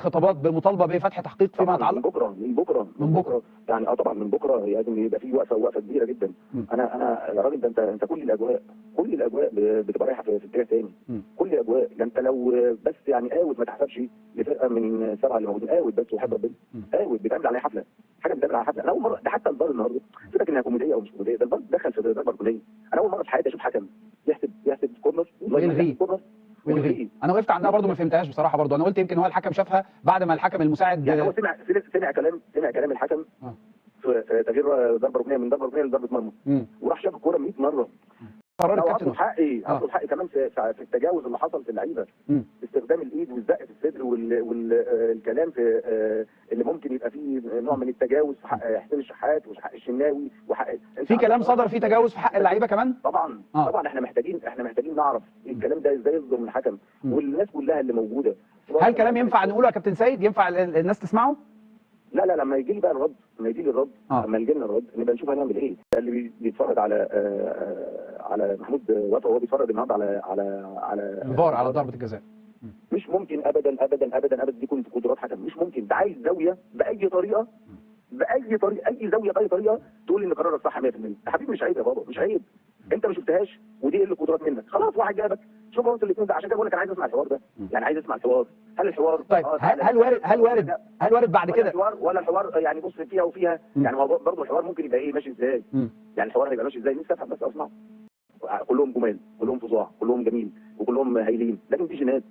خطابات بمطالبه بفتح تحقيق فيما طبعا يتعلق من بكره يعني طبعا من بكره لازم يبقى في وقفه كبيره جدا. انا يا راجل، ده انت كل الاجواء بتبقى رايحه في اتجاه تاني. كل الاجواء، ده انت لو بس يعني قاود ما تحسبش لفرقه من 7 اللي موجودين، قاود بس وحب ربنا، قاود بيتعمل عليها حفله، حاجه بتتعمل عليها حفله. انا اول مره، ده حتى الفار النهارده سيبك انها كوميديه او مش كوميديه، ده الفار دخل في ضربه ركنيه. انا اول مره في حياتي اشوف حكم يحسب كورنر ويلغيه. انا وقفت عندها برضو ما فهمتهاش بصراحه، برضو انا قلت يمكن هو الحكم شافها بعد ما الحكم المساعد يعني هو سمع كلام الحكم في تغيير ضربه ركنيه من ضربه ركنيه لضربه مرمى، وراح شاف الكوره 100 مره. قرار الكابتن اطلب حقي كمان في التجاوز اللي حصل في اللعيبه، استخدام الايد والزق في الصدر والكلام في اللي ممكن يبقى فيه نوع من التجاوز في حق حسين الشحات وحق الشناوي وحق في كلام صدر فيه تجاوز في حق اللعيبه كمان. طبعا احنا محتاجين نعرف الكلام ده ازاي يصدر من الحكم والناس كلها اللي موجوده. هل كلام ينفع نقوله يا كابتن سيد؟ ينفع الناس تسمعه؟ لا لما يجي لي بقى الرد، لما يجي لنا الرد نبقى نشوف هنعمل ايه. اللي بيتفرج على محمود وفا وهو بيتفرج النهارده على الفار على ضربه الجزاء، مش ممكن ابدا دي كنت قدرات حكم، مش ممكن. ده عايز زاويه باي طريقه، اي زاويه باي طريقه تقول ان قرارك صح 100%. يا حبيبي مش عيب يا بابا، مش عيب. انت ما شفتهاش ودي قله قدرات منك، خلاص واحد جابك شوف انتوا الاثنين ده. عشان كده بقول لك انا عايز اسمع الحوار ده، يعني عايز اسمع الحوار. هل الحوار طيب هل وارد بعد كده ولا الحوار يعني بص فيها وفيها يعني هو برضه الحوار ممكن يبقى ايه ماشي ازاي؟ يعني الحوار هيبقى ماشي ازاي؟ نفسي افهم بس اسمع. كلهم جمال، كلهم فظاع، كلهم جميل، وكلهم هايلين، لكن دي جينات.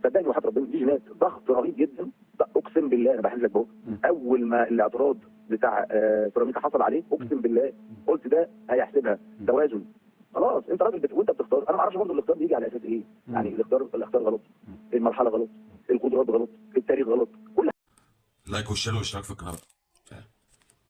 صدقني وحياة ربنا دي جينات. ضغط رهيب جدا، اقسم بالله انا بحلف لك بقى. اول ما الاعتراض بتاع سيراميكا حصل عليه، اقسم بالله قلت ده هيحسبها توازن. خلاص انت راجل وانت بتختار. انا ما اعرفش برضه الاختيار بيجي على اساس ايه؟ يعني الاختيار غلط، المرحله غلط، القدرات غلط، التاريخ غلط، كل لايك والشير والاشتراك في القناه.